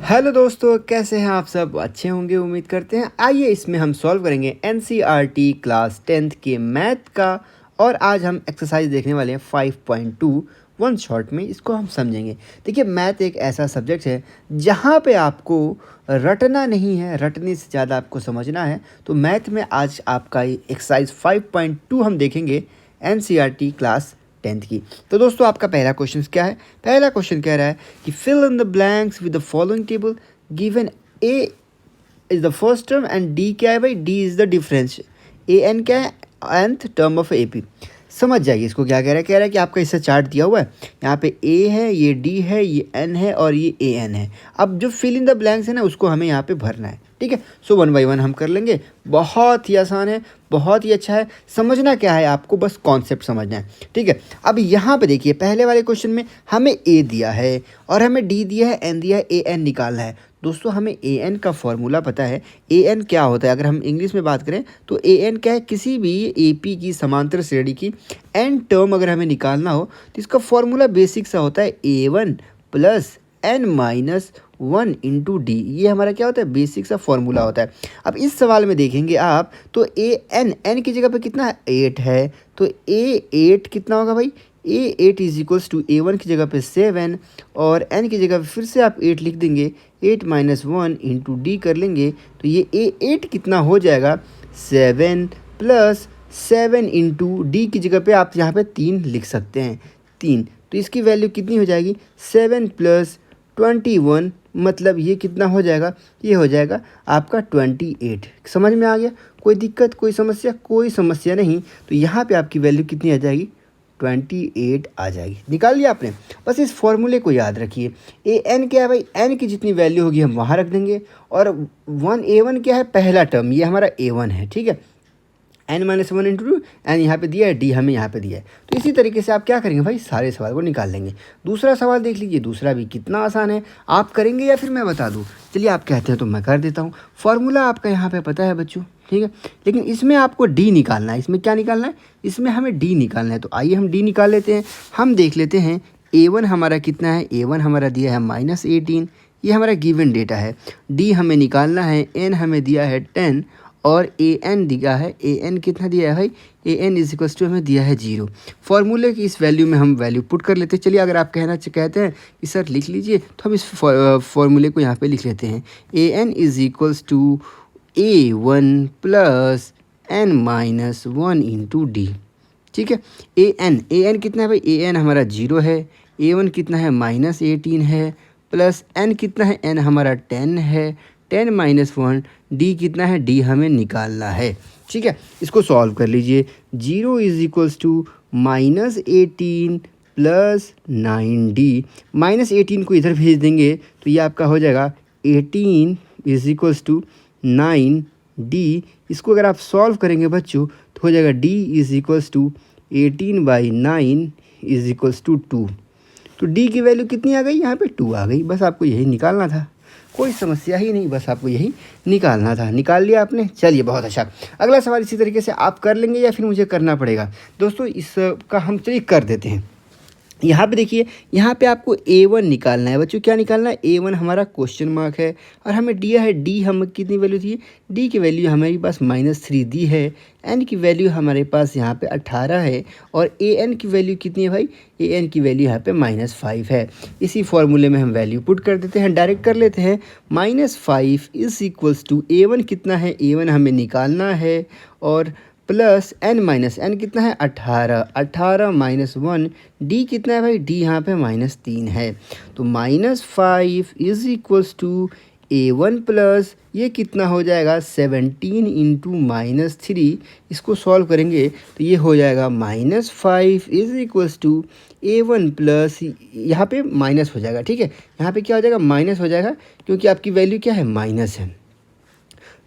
Hello दोस्तों, कैसे हैं आप सब? अच्छे होंगे उम्मीद करते हैं। आइए इसमें हम सॉल्व करेंगे एनसीईआरटी क्लास 10th के मैथ का। और आज हम एक्सरसाइज देखने वाले हैं 5.2 वन शॉट में। इसको हम समझेंगे। देखिए, मैथ एक ऐसा सब्जेक्ट है जहाँ पे आपको रटना नहीं है, रटने से ज़्यादा आपको समझना है। तो मैथ में आज आपका एक्सरसाइज 5.2 हम देखेंगे एनसीईआरटी क्लास 10th की। तो दोस्तों, आपका पहला क्वेश्चन क्या है? पहला क्वेश्चन कह रहा है कि fill in the blanks with the following table given a is the first term and d क्या है भाई? D is the difference. A n क्या है? nth term of A P. समझ जाइए इसको क्या कह रहा है कि आपका इससे चार्ट दिया हुआ है। यहाँ पे ए है, ये डी है, ये एन है और ये ए एन है। अब जो फिल इन द ब्लैंक्स है ना, उसको हमें यहाँ पे भरना है। ठीक है, सो 1 by 1 हम कर लेंगे। बहुत ही आसान है, बहुत ही अच्छा है। समझना क्या है, आपको बस कॉन्सेप्ट समझना है। ठीक है, अब यहाँ पे देखिए, पहले वाले क्वेश्चन में हमें ए दिया है और हमें डी दिया है, एन दिया है, ए एन निकालना है। दोस्तों, हमें ए एन का फॉर्मूला पता है। ए एन क्या होता है? अगर हम इंग्लिश में बात करें तो ए एन क्या है? किसी भी ए पी की समांतर श्रेणी की एन टर्म अगर हमें निकालना हो तो इसका फॉर्मूला बेसिक सा होता है A one plus N minus 1 into D. ये हमारा क्या होता है? बेसिक सा फॉर्मूला होता है। अब इस सवाल में देखेंगे आप तो ए एन की जगह पे कितना है? 8 है। तो ए 8 कितना होगा भाई? A 8 is equals to A one की जगह पे 7 और एन की जगह पे फिर से आप 8 लिख देंगे। 8 माइनस 1 इंटू डी कर लेंगे तो ये ए 8 कितना हो जाएगा? 7 प्लस 7 इंटू डी की जगह पे आप यहाँ पे 3 लिख सकते हैं। 3 तो इसकी वैल्यू कितनी हो जाएगी? 7 प्लस 21 मतलब ये कितना हो जाएगा? ये हो जाएगा आपका 28। समझ में आ गया? कोई दिक्कत, कोई समस्या? कोई समस्या नहीं। तो यहाँ पे आपकी वैल्यू कितनी आ जाएगी? 28 आ जाएगी। निकाल लिया आपने? बस इस फॉर्मूले को याद रखिए। ए एन क्या है भाई? एन की जितनी वैल्यू होगी हम वहाँ रख देंगे। और ए वन क्या है? पहला टर्म, ये हमारा ए वन है। ठीक है, n minus 1 into two, n यहाँ पे दिया है, डी हमें यहाँ पे दिया है। तो इसी तरीके से आप क्या करेंगे भाई? सारे सवाल को निकाल लेंगे। दूसरा सवाल देख लीजिए। दूसरा भी कितना आसान है। आप करेंगे या फिर मैं बता दूँ? चलिए, आप कहते हैं तो मैं कर देता हूँ। फॉर्मूला आपका यहाँ पे पता है बच्चों, ठीक है, लेकिन इसमें आपको डी निकालना है। इसमें क्या निकालना है? इसमें हमें डी निकालना है। तो आइए हम डी निकाल लेते हैं। हम देख लेते हैं ए वन हमारा कितना है। ए वन हमारा दिया है -18, ये हमारा गिवन डेटा है। डी हमें निकालना है, एन हमें दिया है 10 और ए एन दिया है। ए एन कितना दिया है भाई? ए एन इज इक्वल्स टू हमें दिया है 0। फॉर्मूले की इस वैल्यू में हम वैल्यू पुट कर लेते हैं। चलिए, अगर आप कहते हैं कि सर लिख लीजिए, तो हम इस फॉर्मूले को यहाँ पे लिख लेते हैं। A N is equals to A one plus N minus 1 into D. ठीक है, ए एन कितना है भाई? ए एन हमारा 0 है। ए वन कितना है? -18 है। प्लस एन कितना है? एन हमारा 10 है। 10 माइनस 1, डी कितना है? डी हमें निकालना है। ठीक है, इसको सॉल्व कर लीजिए। 0 is equals to -18 plus 9D। -18 को इधर भेज देंगे तो ये आपका हो जाएगा 18 इज इक्वल्स टू 9D। इसको अगर आप सॉल्व करेंगे बच्चों तो हो जाएगा D is equals to 18/9 is equals to 2। तो D की वैल्यू कितनी आ गई? यहाँ पे 2 आ गई। बस आपको यही निकालना था, कोई समस्या ही नहीं, बस आपको यही निकालना था। निकाल लिया आपने? चलिए, बहुत अच्छा। अगला सवाल इसी तरीके से आप कर लेंगे या फिर मुझे करना पड़ेगा? दोस्तों, इसका हम चलिए कर देते हैं। यहाँ पे देखिए, यहाँ पे आपको A1 निकालना है बच्चों। क्या निकालना है? A1 हमारा क्वेश्चन मार्क है और हमें दिया है D। हम कितनी वैल्यू थी? D की वैल्यू हमारे पास -3 दी है। N की वैल्यू हमारे पास यहाँ पे 18 है और AN की वैल्यू कितनी है भाई? AN की वैल्यू यहाँ पे -5 है। इसी फॉर्मूले में हम वैल्यू पुट कर देते हैं, डायरेक्ट कर लेते हैं। -5 इज इक्वल्स टू A1 कितना है? A1 हमें निकालना है और प्लस एन कितना है? 18 माइनस 1, डी कितना है भाई? डी यहाँ पे -3 है। तो -5 is equals to A1 plus ये कितना हो जाएगा? 17 इंटू -3। इसको सॉल्व करेंगे तो ये हो जाएगा -5 is equals to A1 plus, यहाँ पे माइनस हो जाएगा। ठीक है, यहाँ पे क्या हो जाएगा? माइनस हो जाएगा, क्योंकि आपकी वैल्यू क्या है? माइनस है।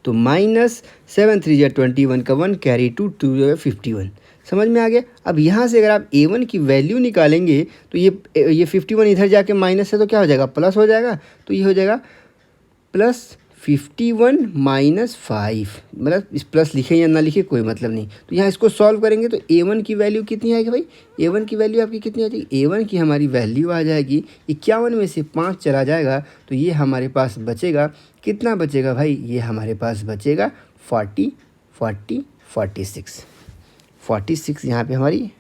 तो -7 3 21 का 1 कैरी 2 2 51। समझ में आ गया? अब यहाँ से अगर आप A1 की वैल्यू निकालेंगे तो ये 51 इधर जाके माइनस है तो क्या हो जाएगा? प्लस हो जाएगा। तो ये हो जाएगा 51 माइनस 5, मतलब इस प्लस लिखे या ना लिखे कोई मतलब नहीं। तो यहाँ इसको सॉल्व करेंगे तो A1 की वैल्यू कितनी आएगी भाई? A1 की वैल्यू आपकी कितनी आ जाएगी? A1 की हमारी वैल्यू आ जाएगी 51 में से 5 चला जाएगा तो ये हमारे पास बचेगा, कितना बचेगा भाई? ये हमारे पास बचेगा 40 40 46 46 यहाँ पे हमारी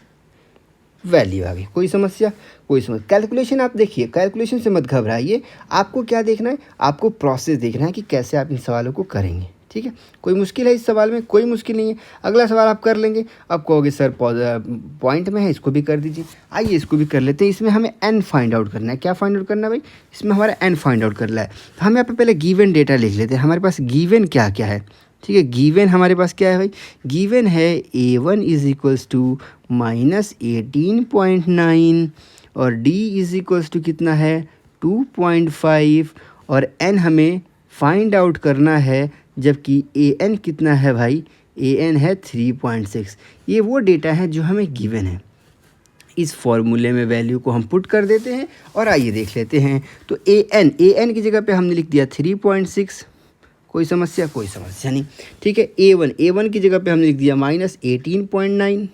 वैल्यू आ गई। कोई समस्या? कोई समस्या। कैलकुलेशन आप देखिए, कैलकुलेशन से मत घबराइए, आपको क्या देखना है? आपको प्रोसेस देखना है कि कैसे आप इन सवालों को करेंगे, ठीक है? कोई मुश्किल है इस सवाल में? कोई मुश्किल नहीं है। अगला सवाल आप कर लेंगे। अब कहोगे सर पॉइंट में है, इसको भी कर दीजिए। आइए इसको भी कर लेते हैं। इसमें हमें एन फाइंड आउट करना है। क्या फाइंड आउट करना है भाई? इसमें हमारा एन फाइंड आउट करना है। तो हम यहाँ पे पहले गिवन डेटा लिख लेते हैं। हमारे पास गिवन क्या क्या है, ठीक है? गिवन हमारे पास क्या है भाई? गिवन है A1 इज इक्वल्स टू -18.9 और D इज इक्वल्स टू कितना है? 2.5 और n हमें फाइंड आउट करना है, जबकि AN कितना है भाई? AN है 3.6। ये वो डेटा है जो हमें गिवन है। इस फॉर्मूले में वैल्यू को हम पुट कर देते हैं और आइए देख लेते हैं। तो AN की जगह पे हमने लिख दिया 3.6। कोई समस्या? कोई समस्या नहीं, ठीक है? A1 की जगह पे हमने लिख दिया -18.9।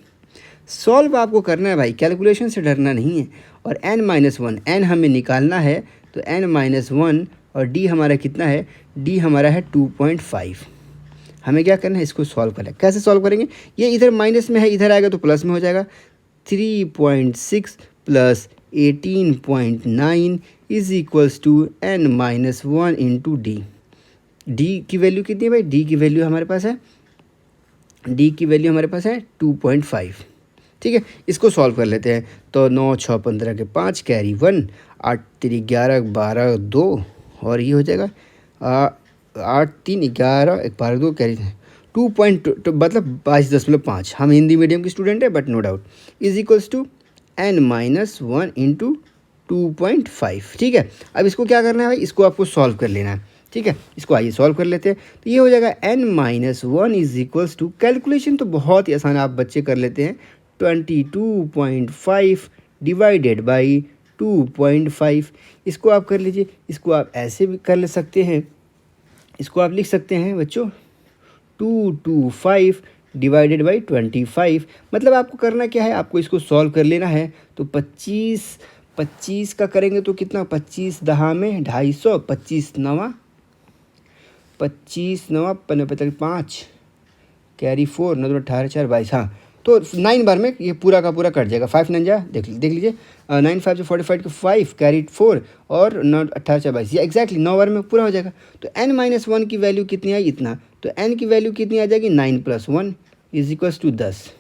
सॉल्व आपको करना है भाई, कैलकुलेशन से डरना नहीं है। और n-1, n हमें निकालना है, तो n-1 और d हमारा कितना है? d हमारा है 2.5। हमें क्या करना है? इसको सॉल्व करना है। कैसे सॉल्व करेंगे? ये इधर माइनस में है, इधर आएगा तो प्लस में हो जाएगा। 3.6 plus 18.9 is equals to n-1 into d. D की वैल्यू कितनी है भाई? डी की वैल्यू हमारे पास है, डी की वैल्यू हमारे पास है 2.5, ठीक है? इसको सॉल्व कर लेते हैं। तो 9 6 15 के 5 कैरी 1, 8 3 11 12 2 और ये हो जाएगा 8 3 11 12 2 कैरी 2.2 मतलब 22.5। हम हिंदी मीडियम के स्टूडेंट है but no doubt. Is equals to n-1 into 2.5, ठीक है? अब इसको क्या करना है भाई? इसको आपको सॉल्व कर लेना है, ठीक है? इसको आइए सॉल्व कर लेते हैं। तो ये हो जाएगा n-1 is equals to, calculation तो बहुत ही आसान आप बच्चे कर लेते हैं, 22.5 डिवाइडेड बाई 2.5। इसको आप कर लीजिए। इसको आप ऐसे भी कर ले सकते हैं, इसको आप लिख सकते हैं बच्चों 225 डिवाइडेड बाई 25। मतलब आपको करना क्या है? आपको इसको सॉल्व कर लेना है। तो 25 का करेंगे तो कितना? 25 दहा में 250, 25 9 5 कैरी 4 9 18 4 22। हाँ, तो 9 बार में ये पूरा का पूरा कट जाएगा। 5 9 जा देख लीजिए, 9 5 45 के 5 कैरी 4 और 9 18 4 22, ये एक्जैक्टली 9 बार में पूरा हो जाएगा। तो n-1 की वैल्यू कितनी आई? इतना। तो n की वैल्यू कितनी आ जाएगी? 9 + 1 इज इक्वल्स टू 10।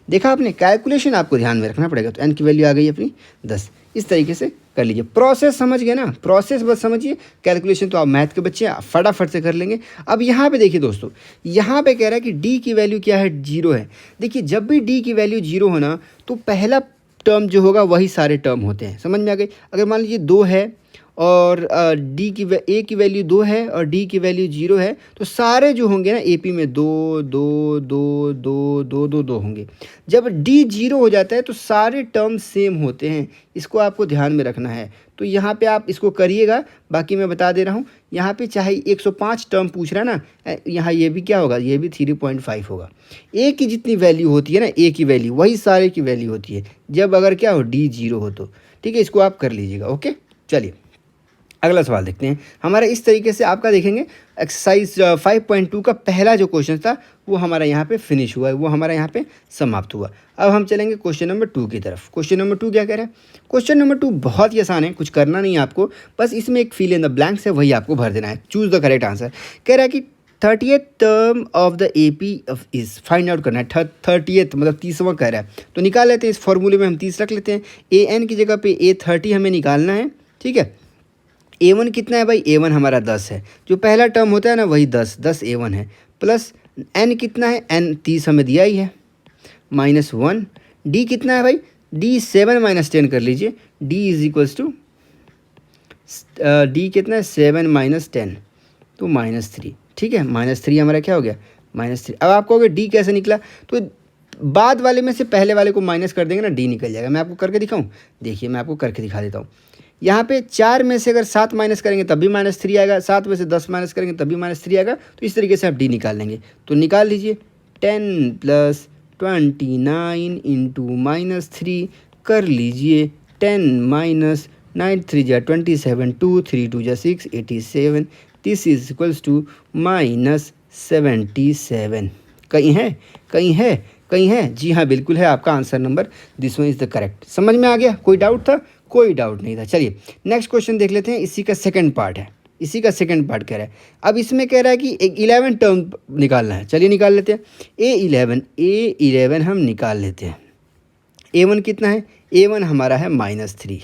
देखा आपने? कैलकुलेशन आपको ध्यान में रखना पड़ेगा। तो n की वैल्यू आ गई अपनी 10। इस तरीके से कर लीजिए। प्रोसेस समझ गए ना? प्रोसेस बस समझिए। कैलकुलेशन तो आप मैथ के बच्चे फटाफट से कर लेंगे। अब यहाँ पे देखिए दोस्तों, यहाँ पे कह रहा है कि d की वैल्यू क्या है? 0 है। देखिए, जब भी d की वैल्यू 0 हो ना, तो पहला टर्म जो होगा वही सारे टर्म होते हैं। समझ में आ गई? अगर मान लीजिए 2 है और a की वैल्यू 2 है और d की वैल्यू 0 है, तो सारे जो होंगे ना AP में 2 2 2 2 2 2 2 होंगे। जब d 0 हो जाता है तो सारे टर्म सेम होते हैं। इसको आपको ध्यान में रखना है। तो यहाँ पे आप इसको करिएगा। बाकी मैं बता दे रहा हूँ, यहाँ पे चाहे 105 टर्म पूछ रहा है ना, यहाँ ये भी क्या होगा? ये भी 3.5 होगा। a की जितनी वैल्यू होती है ना, a की वैल्यू वही सारे की वैल्यू होती है, जब अगर क्या हो? d 0 हो तो, ठीक है? इसको आप कर लीजिएगा। ओके, चलिए अगला सवाल देखते हैं। हमारा इस तरीके से आपका देखेंगे एक्सरसाइज 5.2 का पहला जो क्वेश्चन था वो हमारा यहाँ पे फिनिश हुआ है, वो हमारा यहाँ पे समाप्त हुआ। अब हम चलेंगे क्वेश्चन नंबर 2 की तरफ। क्वेश्चन नंबर 2 क्या कह रहा है? क्वेश्चन नंबर 2 बहुत ही आसान है, कुछ करना नहीं है आपको, बस इसमें एक फिल इन द ब्लैंक्स है, वही आपको भर देना है। Choose the correct answer. कह रहा है कि 30th term of the AP is find out करना है। 30th मतलब 30वां कह रहा है, तो निकाल लेते हैं। इस फॉर्मूले में हम 30 रख लेते हैं। AN की जगह पे A30 हमें निकालना है, ठीक है? A1 कितना है भाई? A1 हमारा 10 है। जो पहला टर्म होता है ना वही 10 A1 है। प्लस n कितना है? n 30 हमें दिया ही है, -1। d कितना है भाई? d 7 - 10 कर लीजिए। d is equals to d कितना है? 7 - 10 तो -3, ठीक है? -3 हमारा क्या हो गया? -3। अब आपको कहोगे d कैसे निकला? तो बाद वाले में से पहले वाले को माइनस कर देंगे ना, d निकल जाएगा। मैं आपको करके दिखाऊं? देखिए मैं आपको करके दिखा देता हूँ। यहाँ पे 4 में से अगर 7 माइनस करेंगे तब भी -3 आएगा, 7 में से 10 माइनस करेंगे तब भी -3 आएगा। तो इस तरीके से आप डी निकाल लेंगे। तो निकाल लीजिए 10 + 29 × -3 कर लीजिए 10 - 9 3 × 27 2 3 2 6 87 दिस इज इक्वल्स टू -77। कहीं है कहीं है कहीं है? जी हाँ बिल्कुल है, आपका answer number this one is the correct. समझ में आ गया? कोई डाउट था? कोई डाउट नहीं था। चलिए नेक्स्ट क्वेश्चन देख लेते हैं। इसी का सेकंड पार्ट है, इसी का सेकंड पार्ट कह रहा है। अब इसमें कह रहा है कि एक 11 टर्म निकालना है। चलिए निकाल लेते हैं। A11 हम निकाल लेते हैं। A1 कितना है? A1 हमारा है -3,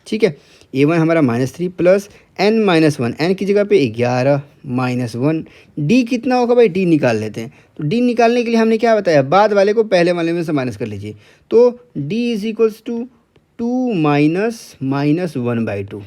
ठीक है। A1 हमारा -3 प्लस n-1, n की जगह पे 11 -1। D कितना होगा भाई? D निकाल लेते हैं। तो D निकालने के लिए हमने क्या बताया? बाद वाले को पहले वाले में से माइनस कर लीजिए। तो D इज इक्वल्स टू 2 - -1/2।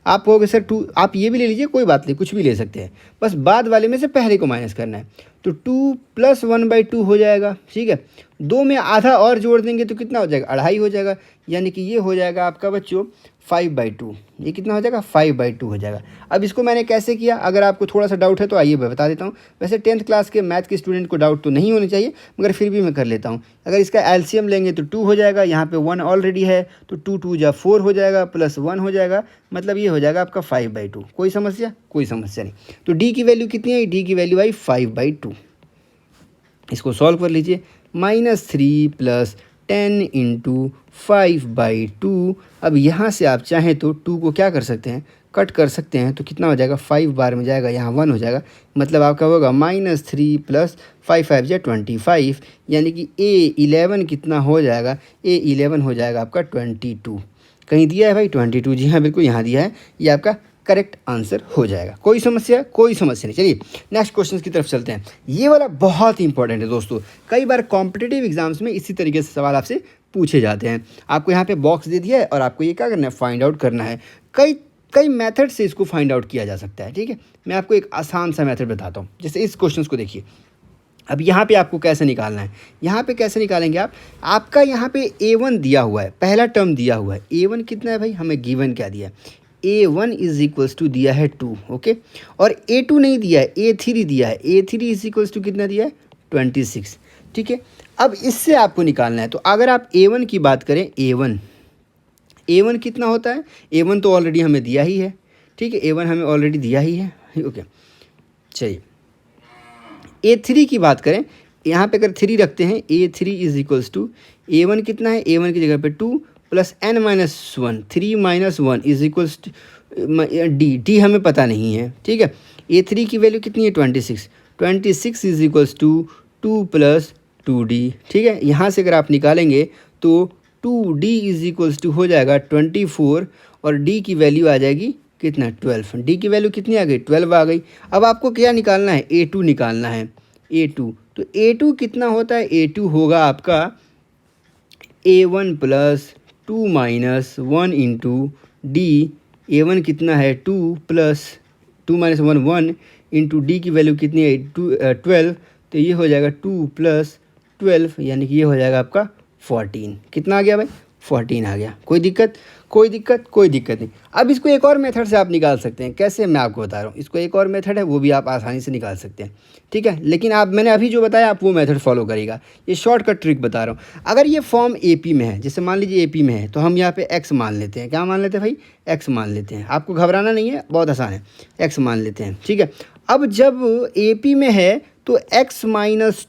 आप कहोगे सर 2, आप ये भी ले लीजिए, कोई बात नहीं, कुछ भी ले सकते हैं, बस बाद वाले में से पहले को माइनस करना है। तो 2 + 1/2 हो जाएगा, ठीक है। 2 में आधा और जोड़ देंगे तो कितना हो जाएगा? 2.5 हो जाएगा, यानी कि ये हो जाएगा आपका बच्चों 5/2। ये कितना हो जाएगा? 5/2 हो जाएगा। अब इसको मैंने कैसे किया, अगर आपको थोड़ा सा डाउट है तो आइए मैं बता देता हूँ। वैसे 10th क्लास के मैथ के स्टूडेंट को डाउट तो नहीं होनी चाहिए, मगर फिर भी मैं कर लेता हूँ। अगर इसका एलसीएम लेंगे तो 2 हो जाएगा, यहाँ पे 1 ऑलरेडी है तो 2 2 जा 4 हो जाएगा, प्लस 1 हो जाएगा, मतलब ये हो जाएगा आपका 5/2। कोई समस्या? कोई समस्या नहीं। तो डी की वैल्यू कितनी है? डी की वैल्यू आई 5/2। इसको सॉल्व कर लीजिए। -3 + 10 × 5/2। अब यहाँ से आप चाहें तो 2 को क्या कर सकते हैं? कट कर सकते हैं। तो कितना हो जाएगा? 5 बार में जाएगा, यहाँ 1 हो जाएगा, मतलब आपका होगा -3 + 5 5 = 25, यानी कि A11 कितना हो जाएगा? A11 हो जाएगा आपका 22। कहीं दिया है भाई 22? जी हाँ बिल्कुल यहाँ दिया है, ये आपका करेक्ट आंसर हो जाएगा। कोई समस्या? कोई समस्या नहीं। चलिए नेक्स्ट क्वेश्चन की तरफ चलते हैं। ये वाला बहुत ही इंपॉर्टेंट है दोस्तों, कई बार कॉम्पिटिटिव एग्जाम्स में इसी तरीके से सवाल आपसे पूछे जाते हैं। आपको यहाँ पे बॉक्स दे दिया है और आपको ये क्या करना है? फाइंड आउट करना है। कई कई मेथड से इसको फाइंड आउट किया जा सकता है, ठीक है। मैं आपको एक आसान सा मेथड बताता हूँ। जैसे इस क्वेश्चन को देखिए, अब यहाँ पे आपको कैसे निकालना है? यहाँ पे कैसे निकालेंगे आप? आपका यहाँ पे A1 दिया हुआ है, पहला टर्म दिया हुआ है। A1 कितना है भाई? हमें गिवन क्या दिया है? A1 इज इक्वल्स टू दिया है 2, ओके। और A2 नहीं दिया है, A3 दिया है। A3 इज इक्वल्स टू कितना दिया है? 26, ठीक है। अब इससे आपको निकालना है। तो अगर आप A1 की बात करें, A1 कितना होता है? A1 तो ऑलरेडी हमें दिया ही है, ठीक है। A1 हमें ऑलरेडी दिया ही है, ओके। चलिए A3 की बात करें, यहाँ पे अगर 3 रखते हैं, A3 is equals to A1 कितना है? A1 की जगह पे 2 + n-1, 3 - 1 is equals to D हमें पता नहीं है, ठीक है। A3 की वैल्यू कितनी है? 26 इज इक्वल्स टू 2 + 2d, ठीक है। यहाँ से अगर आप निकालेंगे तो 2d इज इक्वल्स टू हो जाएगा 24, और d की वैल्यू आ जाएगी कितना? 12। d की वैल्यू कितनी आ गई? 12 आ गई। अब आपको क्या निकालना है? A2 निकालना है। A2, तो A2 कितना होता है? A2 होगा आपका A1 + 2 - 1 × d। A1 कितना है? 2 + 2 - 1 × d की वैल्यू कितनी है? 12। तो ये हो जाएगा 2 + 12, यानी कि ये हो जाएगा आपका 14। कितना आ गया भाई? 14 आ गया। कोई दिक्कत? कोई दिक्कत? कोई दिक्कत नहीं। अब इसको एक और मेथड से आप निकाल सकते हैं। कैसे? मैं आपको बता रहा हूँ। इसको एक और मेथड है, वो भी आप आसानी से निकाल सकते हैं, ठीक है। लेकिन आप, मैंने अभी जो बताया आप वो मेथड फॉलो करिएगा। ये शॉर्टकट ट्रिक बता रहा हूँ। अगर ये फॉर्म AP में है, जैसे मान लीजिए AP में है, तो हम यहाँ पे x मान लेते हैं। क्या मान लेते हैं भाई? x मान लेते हैं। आपको घबराना नहीं है, बहुत आसान है। x मान लेते हैं, ठीक है। अब जब AP में है तो x -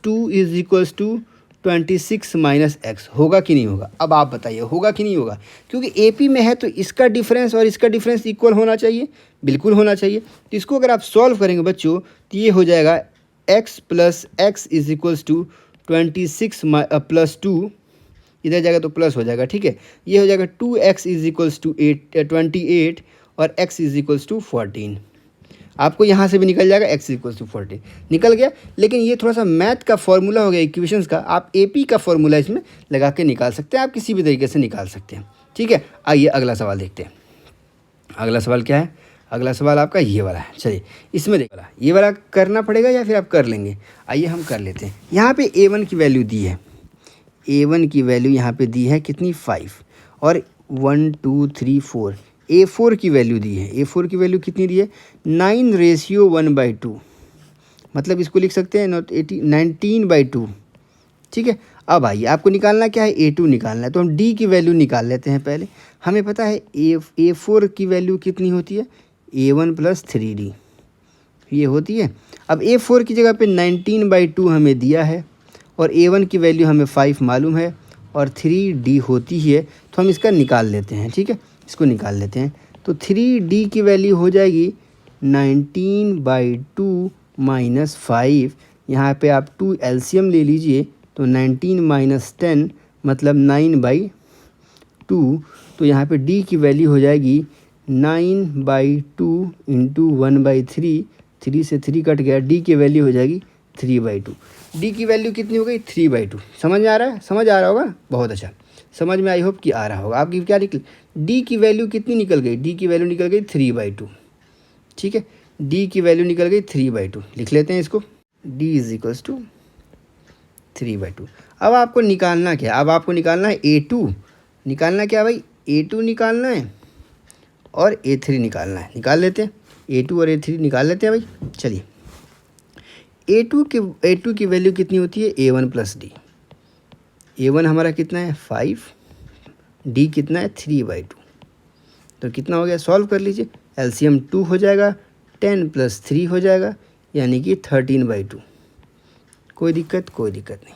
2 is equals to 26 - x होगा कि नहीं होगा? अब आप बताइए, होगा कि नहीं होगा? क्योंकि AP में है तो इसका डिफरेंस और इसका डिफरेंस इक्वल होना चाहिए, बिल्कुल होना चाहिए। तो इसको अगर आप सॉल्व करेंगे बच्चों, तो ये हो जाएगा x + x is equals to 26 + 2, इधर जाएगा तो प्लस हो जाएगा, ठीक है। ये हो जाएगा 2x इज इक्वल्स टू 28 और x इज इक्वल्स टू 14। आपको यहाँ से भी निकल जाएगा x इक्वल्स टू 14, निकल गया। लेकिन ये थोड़ा सा मैथ का फॉर्मूला हो गया, इक्वेशंस का। आप AP का फॉर्मूला इसमें लगा के निकाल सकते हैं, आप किसी भी तरीके से निकाल सकते हैं, ठीक है। आइए अगला सवाल देखते हैं। अगला सवाल क्या है? अगला सवाल आपका ये वाला है। चलिए इसमें देखो, ये वाला करना पड़ेगा या फिर आप कर लेंगे? आइए हम कर लेते हैं। यहाँ पे A1 की वैल्यू दी है, A1 की वैल्यू यहाँ पे दी है कितनी? 5, और 1 2 3 4 A4 की वैल्यू दी है, A4 की वैल्यू कितनी दी है 9:1/2, मतलब इसको लिख सकते हैं 19/2। ठीक है, अब आइए आपको निकालना क्या है, A2 निकालना है, तो हम D की वैल्यू निकाल लेते हैं पहले। हमें पता है A4 की वैल्यू कितनी होती है A1 + 3D, ये होती है। अब A4 की जगह पे 19/2 हमें दिया है और A1 की वैल्यू हमें 5 मालूम है और 3D होती है, तो हम इसका निकाल लेते हैं। ठीक है, इसको निकाल लेते हैं, तो 3D की वैल्यू हो जाएगी 19/2 - 5। यहाँ पे आप 2 एलसीएम ले लीजिए, तो 19 - 10 मतलब 9/2। तो यहाँ पे D की वैल्यू हो जाएगी 9/2 × 1/3, 3 से 3 कट गया, D की वैल्यू हो जाएगी 3/2। D की वैल्यू कितनी हो गई 3/2। समझ में आ रहा है, समझ आ रहा होगा, बहुत अच्छा समझ में, आई होप कि आ रहा होगा। आपकी क्या निकल, D की वैल्यू कितनी निकल गई, D की वैल्यू निकल गई 3/2। ठीक है, D की वैल्यू निकल गई 3/2, लिख लेते हैं इसको, D = 3/2। अब आपको निकालना क्या, अब आपको निकालना है A2, निकालना क्या भाई, A2 निकालना है और A3 निकालना है। निकाल लेते हैं, A2 और A3 निकाल लेते हैं भाई। चलिए, A2 की वैल्यू कितनी होती है A1 + D। A1 हमारा कितना है 5, D कितना है 3/2, तो कितना हो गया, सॉल्व कर लीजिए, एलसीएम 2 हो जाएगा, 10 + 3 हो जाएगा, यानी कि 13/2। कोई दिक्कत, कोई दिक्कत नहीं,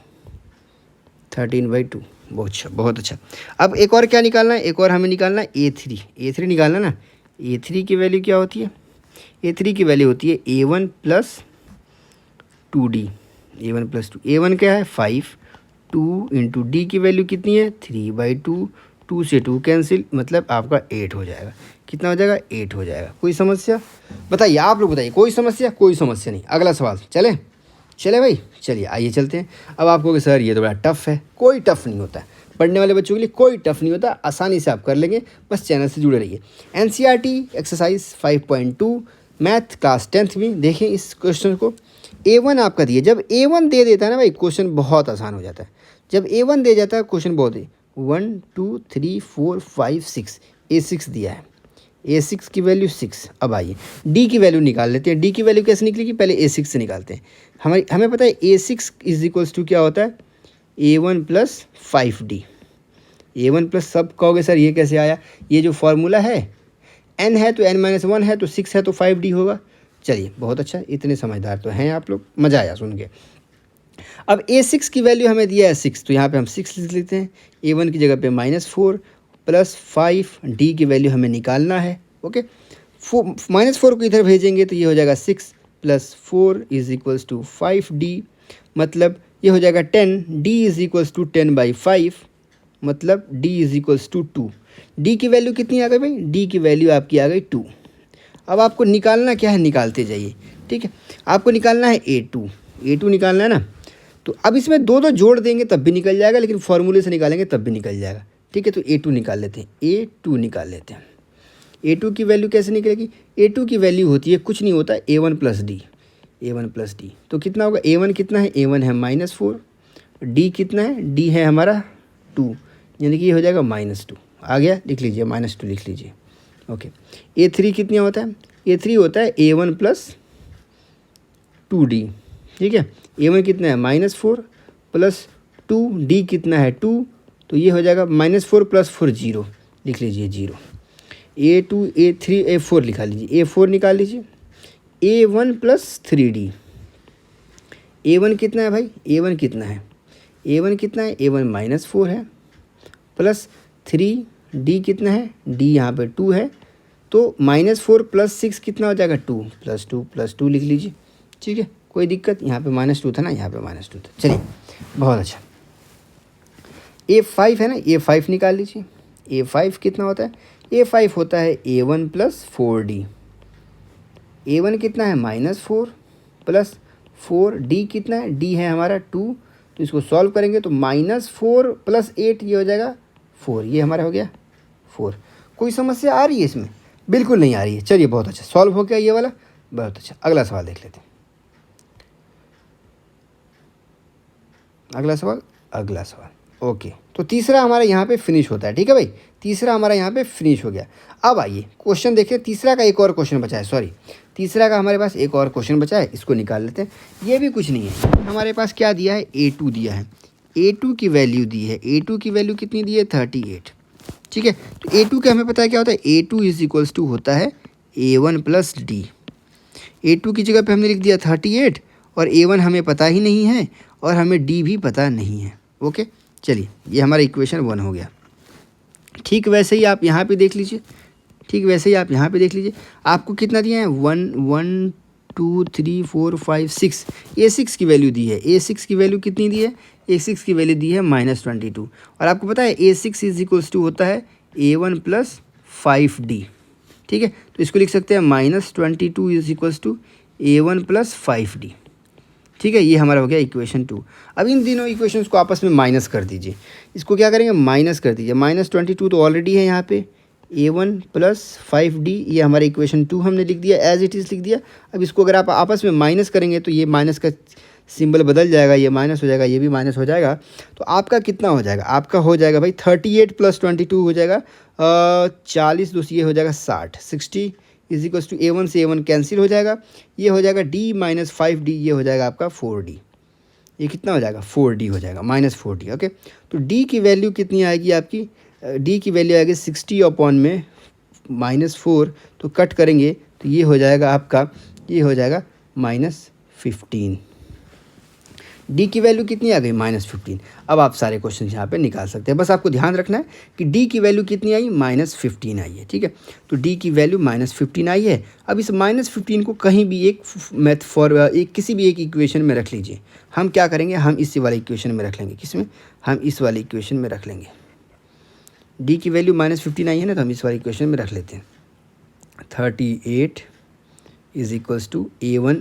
13/2, बहुत अच्छा, बहुत अच्छा। अब एक और क्या निकालना है, एक और हमें निकालना है A3 निकालना ना। A3 की वैल्यू क्या होती है, A3 की वैल्यू होती है A1 + 2D, A1 + 2, A1 क्या है 5, 2 × D की वैल्यू कितनी है 3/2, 2 से 2 कैंसिल, मतलब आपका 8 हो जाएगा। कितना हो जाएगा 8 हो जाएगा। कोई समस्या बताइए, आप लोग बताइए, कोई समस्या, कोई समस्या नहीं। अगला सवाल, चले भाई, चलिए आइए चलते हैं। अब आप कहोगे सर ये तो बड़ा टफ है, कोई टफ नहीं होता है, पढ़ने वाले बच्चों के लिए कोई टफ नहीं होता, आसानी से आप कर लेंगे, बस चैनल से जुड़े रहिए। NCERT exercise 5.2 math class 10th में देखें इस क्वेश्चन को। A1 आपका दिए, जब A1 दे देता है ना भाई, क्वेश्चन बहुत आसान हो जाता है। जब A1 दे जाता है क्वेश्चन बहुत ही, 1 2 3 4 5 6, A6 दिया है, A6 की वैल्यू 6। अब आइए D की वैल्यू निकाल लेते हैं। D की वैल्यू कैसे निकलेगी, पहले A6 से निकालते हैं। हमें पता है A6 = क्या होता है A1 + 5D। A1 प्लस, सब कहोगे सर ये कैसे आया, ये जो फॉर्मूला है, n है तो n-1 है, तो 6 है तो 5D होगा। चलिए बहुत अच्छा, इतने समझदार तो हैं आप लोग, मज़ा आया सुन के। अब A6 की वैल्यू हमें दिया है 6, तो यहाँ पे हम 6 लिख लेते हैं। A1 की जगह पे -4 + 5D की वैल्यू हमें निकालना है। ओके, -4 को इधर भेजेंगे तो ये हो जाएगा 6 + 4 = 5D, मतलब ये हो जाएगा 10, D = 10/5, मतलब D = 2। D की वैल्यू कितनी आ गई भाई, D की वैल्यू आपकी आ गई 2। अब आपको निकालना क्या है, निकालते जाइए। ठीक है, आपको निकालना है A2 निकालना है ना, तो अब इसमें दो जोड़ देंगे तब भी निकल जाएगा, लेकिन फॉर्मूले से निकालेंगे तब भी निकल जाएगा। ठीक है, तो A2 निकाल लेते हैं, A2 निकाल लेते हैं। A2 की वैल्यू कैसे निकलेगी, A2 की वैल्यू होती है, कुछ नहीं होता, A1 + D, A1 + D, तो कितना होगा, A1 कितना है, A1 है -4, D कितना है, D है हमारा 2, यानी कि ये हो जाएगा -2। आ गया, लिख लीजिए, -2 लिख लीजिए। ओके, A3 कितना होता है, A3 होता है A1 + 2D। ठीक है, A1 कितना है -4 + 2D कितना है 2, तो ये हो जाएगा -4 + 4 0, लिख लीजिए 0। A2 A3 A4 लिखा लीजिए, A4 निकाल लीजिए। A1 + 3D, A1 कितना है भाई, A1 कितना है, A1 कितना है, A1 -4 है, प्लस 3D कितना है, D यहाँ पे 2 है, तो -4 + 6 कितना हो जाएगा 2 + 2 + 2 लिख लीजिए। ठीक है, कोई दिक्कत, यहाँ पे -2 था ना, यहाँ पे -2 था। चलिए बहुत अच्छा। A5 है ना, A5 निकाल लीजिए। A5 कितना होता है, A5 होता है A1 + 4D। A1 कितना है -4 + 4D कितना है, D है हमारा 2, तो इसको सॉल्व करेंगे तो -4 + 8 ये हो जाएगा 4, ये हमारा हो गया 4। कोई समस्या आ रही है इसमें, बिल्कुल नहीं आ रही है। चलिए बहुत अच्छा, सॉल्व हो गया ये वाला, बहुत अच्छा। अगला सवाल देख लेते हैं। अगला सवाल ओके, तो तीसरा हमारा यहाँ पे फिनिश होता है। ठीक है भाई, तीसरा हमारा यहाँ पे फिनिश हो गया। अब आइए क्वेश्चन देखिए, तीसरा का एक और क्वेश्चन बचा है, सॉरी तीसरा का हमारे पास एक और क्वेश्चन बचा है, इसको निकाल लेते हैं। ये भी कुछ नहीं है, हमारे पास क्या दिया है, A2 दिया है, A2 की वैल्यू दी है, A2 की वैल्यू कितनी दी है, 38। ठीक है, तो A2 का हमें पता है क्या होता है, A2 इज इक्वल्स टू होता है A1 प्लस डी। A2 की जगह पे हमने लिख दिया 38 और A1 हमें पता ही नहीं है और हमें D भी पता नहीं है। ओके, चलिए ये हमारा इक्वेशन 1 हो गया। ठीक वैसे ही आप यहाँ पे देख लीजिए, ठीक वैसे ही आप यहाँ पे देख लीजिए, आपको कितना दिया है, 1 1 2 3 4 5 6, A6 की वैल्यू दी है। A6 की वैल्यू कितनी दी है, A6 की वैल्यू दी है -22 और आपको पता है A6 इज इक्वल्स टू होता है A1 प्लस 5D। ठीक है, तो इसको लिख सकते हैं -22 is equals to A1 plus 5D। ठीक है, ये हमारा हो गया इक्वेशन 2। अब इन तीनों इक्वेशंस को आपस में माइनस कर दीजिए। इसको क्या करेंगे, माइनस कर दीजिए। -22 तो ऑलरेडी है यहाँ पे, A1 प्लस 5D, ये हमारा इक्वेशन 2 हमने लिख दिया, एज इट इज़ लिख दिया। अब इसको अगर आप आपस में माइनस करेंगे तो ये माइनस का सिंबल बदल जाएगा, ये माइनस हो जाएगा, ये भी माइनस हो जाएगा। तो आपका कितना हो जाएगा, आपका हो जाएगा भाई 38 प्लस 22 हो जाएगा 40, दूसरी ये हो जाएगा 60। 60 इज इक्वल्स टू A1 से A1 कैंसिल हो जाएगा, ये हो जाएगा D माइनस 5D, ये हो जाएगा आपका 4D। ये कितना हो जाएगा, 4D हो जाएगा, -4D। ओके, तो D की वैल्यू कितनी आएगी आपकी, D की वैल्यू आएगी 60 अपॉन में -4, तो कट करेंगे तो ये हो जाएगा आपका, ये हो जाएगा -15। D की वैल्यू कितनी आ गई, -15। अब आप सारे क्वेश्चन यहाँ पे निकाल सकते हैं, बस आपको ध्यान रखना है कि D की वैल्यू कितनी आई, -15 आई है। ठीक है, तो D की वैल्यू -15 आई है। अब इस -15 को कहीं भी एक किसी भी एक इक्वेशन में रख लीजिए। हम क्या करेंगे, हम इसी वाले इक्वेशन में रख लेंगे, किसमें, हम इस वाले इक्वेशन में रख लेंगे। D की वैल्यू -15 आई है ना, तो हम इस वाले इक्वेशन में रख लेते हैं। 38 is equals to A1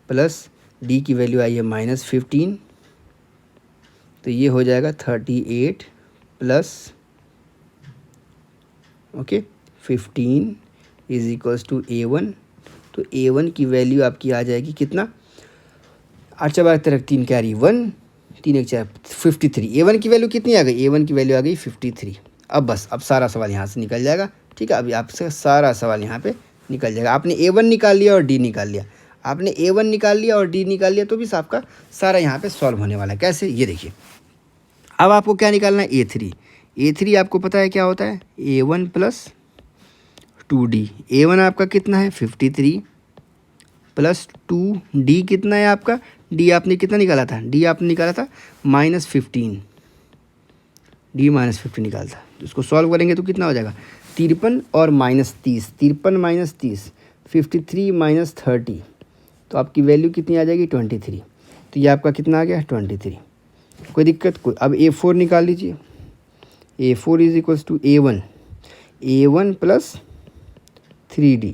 plus D की वैल्यू आई है -15, तो ये हो जाएगा 38 plus 15 is equals to A1। तो A1 की वैल्यू आपकी आ जाएगी कितना, 8 बार 3 कैरी 1, 3 1 4 53। A1 की वैल्यू कितनी आ गई, A1 की वैल्यू आ गई 53। अब बस, अब सारा सवाल यहाँ से निकल जाएगा। ठीक है, अभी आपसे सारा सवाल यहाँ पे निकल जाएगा। आपने A1 निकाल लिया और D निकाल लिया, आपने A1 निकाल लिया और D निकाल लिया, तो भी आपका सारा यहाँ पे सॉल्व होने वाला है। कैसे, ये देखिए। अब आपको क्या निकालना है, A3। A3 आपको पता है क्या होता है, A1 प्लस 2D। A1 आपका कितना है, 53 प्लस 2D कितना है आपका, D आपने कितना निकाला था, D आपने निकाला था -15, D -15 निकाला था। तो इसको सॉल्व करेंगे तो कितना हो जाएगा, 53 और -30, 53 - 30, 53 - 30, तो आपकी वैल्यू कितनी आ जाएगी, 23। तो ये आपका कितना आ गया, 23। कोई दिक्कत कोई। अब A4 निकाल लीजिए। A4 is equals to A1 plus 3D।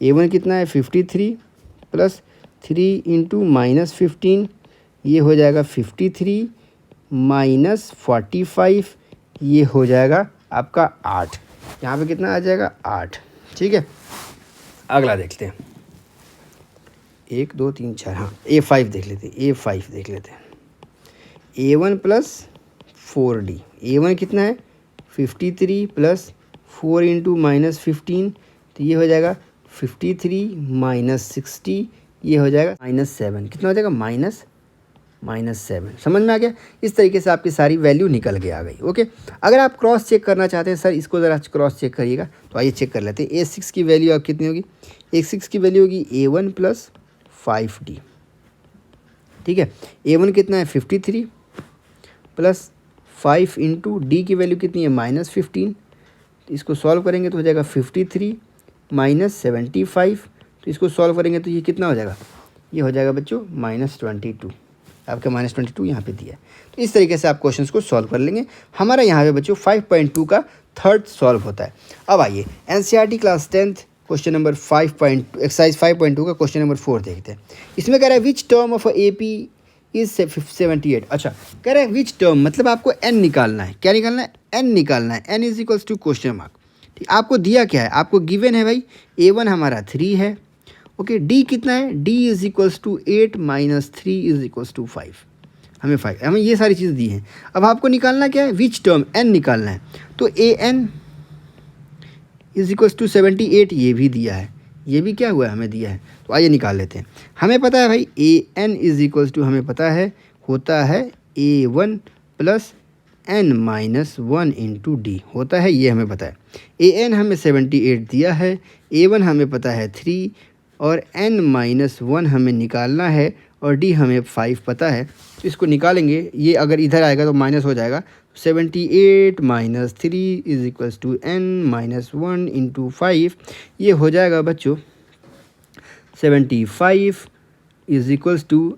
A1 कितना है, 53 प्लस 3 इंटू -15, ये हो जाएगा 53 माइनस 45, ये हो जाएगा आपका 8। यहाँ पे कितना आ जाएगा, 8। ठीक है, अगला देखते हैं, 1 2 3 4, हाँ A5 देख लेते हैं, A5 देख लेते हैं। A1 प्लस 4D, A1 कितना है, 53 प्लस 4 इंटू -15, तो ये हो जाएगा 53 माइनस 60, ये हो जाएगा -7। कितना हो जाएगा, -7। समझ में आ गया। इस तरीके से आपकी सारी वैल्यू निकल के आ गई। ओके, अगर आप क्रॉस चेक करना चाहते हैं, सर इसको ज़रा क्रॉस चेक करिएगा, तो आइए चेक कर लेते हैं। A6 की वैल्यू अब कितनी होगी, A6 की वैल्यू होगी A1 प्लस 5D। ठीक है, A1 कितना है, 53 प्लस 5 इंटू D की वैल्यू कितनी है, -15। तो इसको सॉल्व करेंगे तो हो जाएगा 53 माइनस 75। तो इसको सॉल्व करेंगे तो ये कितना हो जाएगा, ये हो जाएगा बच्चों -22। आपका -22 यहाँ पे दिया है। तो इस तरीके से आप क्वेश्चंस को सॉल्व कर लेंगे। हमारा यहाँ पे बच्चों 5.2 का थर्ड सॉल्व होता है। अब आइए NCERT class 10th question number 5.2 exercise 5.2 का क्वेश्चन नंबर 4 देखते हैं। इसमें कह रहा है which term of AP is 78। अच्छा, कह रहा है विच टर्म, मतलब आपको n निकालना है। क्या निकालना है, n निकालना है। n is equals to question mark. ठीक, आपको दिया क्या है, आपको गिवन है भाई A1 हमारा 3 है। ओके, D कितना है, D is equals to 8 minus 3 is equals to 5। हमें 5, हमें ये सारी चीज़ें दी हैं। अब आपको निकालना क्या है, विच टर्म, n निकालना है। तो an इज इक्वल्स टू 78, ये भी दिया है, ये भी क्या हुआ है, हमें दिया है। तो आइए निकाल लेते हैं। हमें पता है भाई an इज इक्वल्स टू, हमें पता है होता है a1 plus n minus 1 into D, होता है, ये हमें पता है। an हमें 78 दिया है, a1 हमें पता है 3 और n माइनस 1 हमें निकालना है और d हमें 5 पता है। तो इसको निकालेंगे, ये अगर इधर आएगा तो माइनस हो जाएगा। 78 minus 3 is equals to n minus 1 into 5, ये हो जाएगा बच्चों 75 is equals to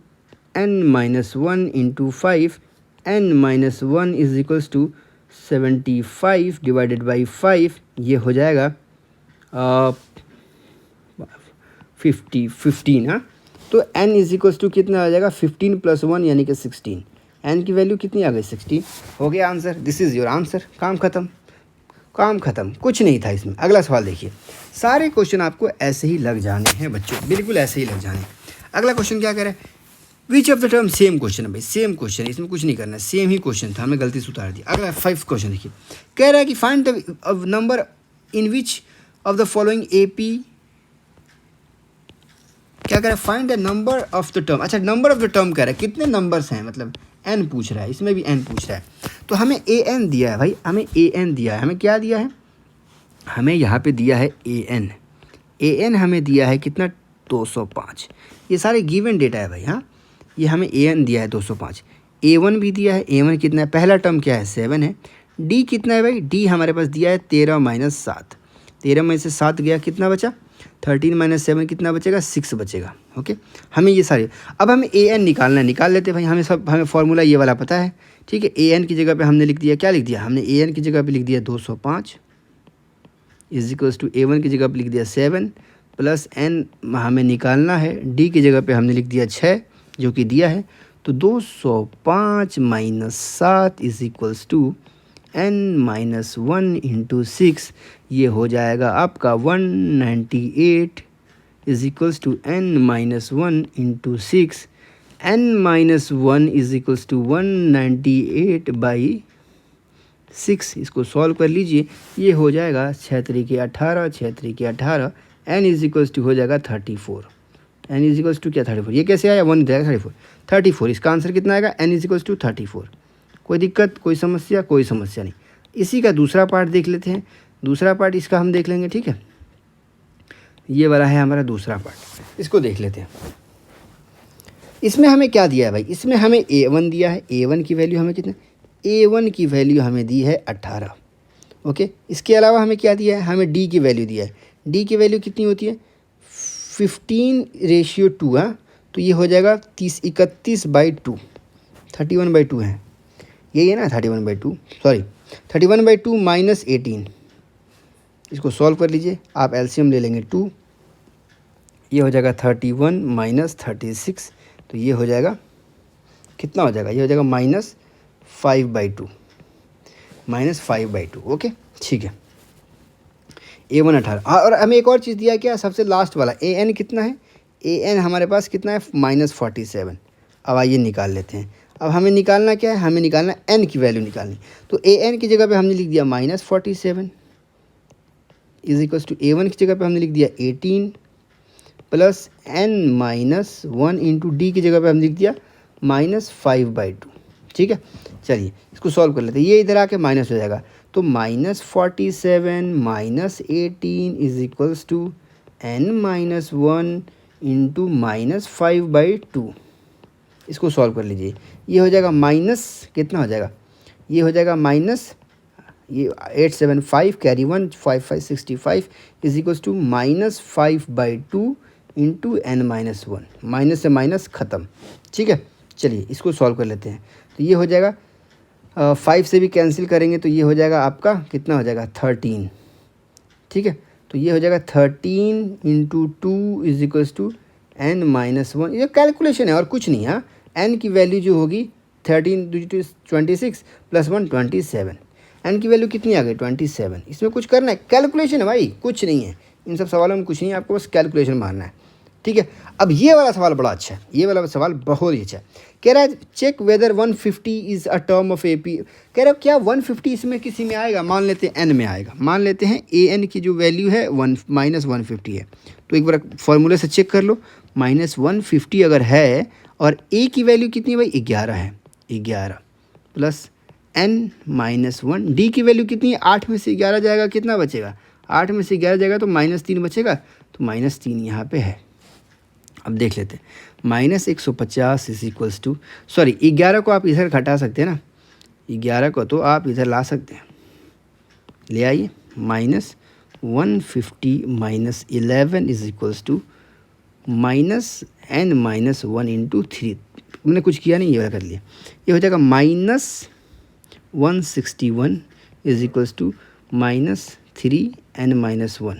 n minus 1 into 5, n minus 1 is equals to 75 divided by 5, ये हो जाएगा 15। हाँ, तो n इज इक्वल्स टू कितना आ जाएगा, 15 प्लस 1 यानी कि 16। n की वैल्यू कितनी आ गई, 16। हो गया answer, this is your answer. काम ख़त्म, काम ख़त्म, कुछ नहीं था इसमें। अगला सवाल देखिए, सारे क्वेश्चन आपको ऐसे ही लग जाने हैं बच्चों, बिल्कुल ऐसे ही लग जाने हैं। अगला क्वेश्चन क्या कह रहा है, which of the term, same question है भाई, सेम क्वेश्चन है, इसमें कुछ नहीं करना है, सेम ही क्वेश्चन था, हमें गलती से उतार दिया। अगला 5 क्वेश्चन देखिए, कह रहा है कि find the number in which of the following AP, क्या कह रहा है, find the number of the term. अच्छा, नंबर ऑफ द टर्म कह रहा है, कितने नंबर्स हैं, मतलब n पूछ रहा है, इसमें भी n पूछ रहा है। तो हमें an दिया है भाई, हमें an दिया है, हमें क्या दिया है, हमें यहाँ पे दिया है an हमें दिया है कितना, 205। ये सारे गिवन डेटा है भाई। हाँ, ये हमें an दिया है 205, a1 भी दिया है, a1 कितना है, पहला टर्म क्या है, 7 है। d कितना है भाई, d हमारे पास दिया है 13 माइनस 7, 13 में से 7 गया, कितना बचा, 13 माइनस 7 कितना बचेगा, 6 बचेगा। ओके, हमें ये सारे, अब हमें an निकालना है, निकाल लेते हैं भाई। हमें फॉर्मूला ये वाला पता है, ठीक है। an की जगह पे हमने लिख दिया, क्या लिख दिया हमने, an की जगह पे लिख दिया 205 इज इक्वल्स टू a1 की जगह पे लिख दिया 7 प्लस n हमें निकालना है, d की जगह पे हमने लिख दिया 6 जो कि दिया है। तो 205 minus 7 is equals to n minus 1 into 6, ये हो जाएगा आपका 198 is equals to n minus 1 into 6, n minus 1 is equals to 198 by 6। इसको सॉल्व कर लीजिए, ये हो जाएगा 6 3 18, 6 3 18, n इज इक्वल्स टू हो जाएगा 34, n इज इक्वल्स टू क्या 34, ये कैसे आया, 1 जाएगा 34, इसका आंसर कितना आएगा, n इज इक्वल्स टू 34। कोई दिक्कत, कोई समस्या, कोई समस्या नहीं। इसी का दूसरा पार्ट देख लेते हैं, दूसरा पार्ट इसका हम देख लेंगे, ठीक है। ये वाला है हमारा दूसरा पार्ट, इसको देख लेते हैं। इसमें हमें क्या दिया है भाई, इसमें हमें a1 दिया है, a1 की वैल्यू हमें कितना, a1 की वैल्यू हमें दी है 18। ओके, इसके अलावा हमें क्या दिया है, हमें d की वैल्यू दिया है, d की वैल्यू कितनी होती है, 15:2। हाँ, तो ये हो जाएगा 31/2, 31/2 है, यही है ना, 31/2, सॉरी 31/2 माइनस 18। इसको सॉल्व कर लीजिए, आप एलसीएम ले लेंगे 2, ये हो जाएगा 31 माइनस 36, तो ये हो जाएगा कितना हो जाएगा, ये हो जाएगा -5/2, -5/2। ओके, ठीक है। a1 18, और हमें एक और चीज़ दिया है क्या, सबसे लास्ट वाला an कितना है, an हमारे पास कितना है, -47। अब आइए निकाल लेते हैं। अब हमें निकालना क्या है, हमें निकालना n की वैल्यू निकालनी। तो an की जगह पे हमने लिख दिया -47 इज इक्वल्स टू a1 की जगह पे हमने लिख दिया 18 plus n minus 1 into D की जगह पे हमने लिख दिया -5/2। ठीक है, चलिए इसको सॉल्व कर लेते हैं। ये इधर आके माइनस हो जाएगा, तो -47 minus 18 is equals to n minus 1 into -5/2। इसको सॉल्व कर लीजिए, ये हो जाएगा माइनस, कितना हो जाएगा, ये हो जाएगा माइनस, ये 875 carry 1 5565 is equals to -5/2 into n minus 1। Minus से माइनस ख़त्म। ठीक है, चलिए इसको सॉल्व कर लेते हैं। तो ये हो जाएगा 5 से भी कैंसिल करेंगे तो ये हो जाएगा आपका कितना हो जाएगा 13। ठीक है, तो ये हो जाएगा 13 into 2 is equals to n minus 1। ये कैलकुलेशन है और कुछ नहीं। हाँ, n की वैल्यू जो होगी 13 26 प्लस 1 27, n की वैल्यू कितनी आ गई 27। इसमें कुछ करना है, कैलकुलेशन है भाई, कुछ नहीं है इन सब सवालों में, कुछ नहीं है, आपको बस कैलकुलेशन मारना है। ठीक है। अब ये वाला सवाल बड़ा अच्छा है, ये वाला सवाल बहुत ही अच्छा है। कह रहा है check whether 150 is a term of AP। कह रहा है क्या 150 इसमें किसी में आएगा, मान लेते हैं n में आएगा, मान लेते हैं an की जो वैल्यू है -150 है। तो एक बार फॉर्मूले से चेक कर लो, -150 अगर है और a की वैल्यू कितनी है भाई 11 है, 11 प्लस n-1, d की वैल्यू कितनी है 8 में से 11 जाएगा कितना बचेगा, 8 में से 11 जाएगा तो -3 बचेगा, तो -3 यहाँ पे है। अब देख लेते हैं -150 इज इक्वल्स टू, सॉरी 11 को आप इधर घटा सकते हैं ना, 11 को तो आप इधर ला सकते हैं, ले आइए -150 - 11 is equals to -n-1 into 3। मैंने कुछ किया नहीं, ये कर लिया, ये हो जाएगा -161 is equals to -3n-1,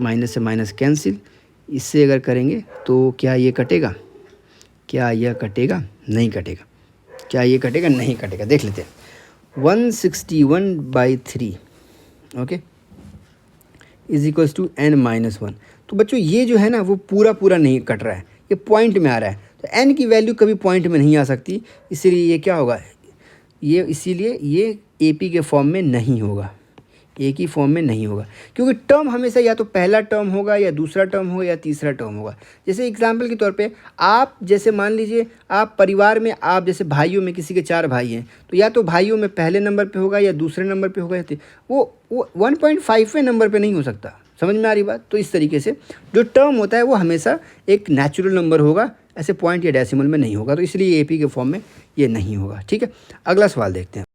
minus से माइनस कैंसिल, इससे अगर करेंगे तो क्या ये कटेगा, क्या यह कटेगा, नहीं कटेगा, क्या ये कटेगा, नहीं कटेगा। देख लेते हैं 161/3 okay is equals to n-1। तो बच्चों ये जो है ना वो पूरा पूरा नहीं कट रहा है, ये पॉइंट में आ रहा है, तो n की वैल्यू कभी पॉइंट में नहीं आ सकती, इसीलिए ये क्या होगा, ये इसीलिए ये AP के फॉर्म में नहीं होगा, एक ही फॉर्म में नहीं होगा, क्योंकि टर्म हमेशा या तो पहला टर्म होगा या दूसरा टर्म होगा या तीसरा टर्म होगा। जैसे एग्जाम्पल के तौर पे आप जैसे मान लीजिए आप परिवार में, आप जैसे भाइयों में किसी के 4 भाई हैं, तो या तो भाइयों में पहले नंबर पे होगा या दूसरे नंबर पे होगा, वो 1.5वें नंबर पे नहीं हो सकता। समझ में आ रही बात। तो इस तरीके से जो टर्म होता है वो हमेशा एक नेचुरल नंबर होगा, ऐसे पॉइंट या डेसिमल में नहीं होगा, तो इसलिए AP के फॉर्म में ये नहीं होगा। ठीक है, अगला सवाल देखते हैं।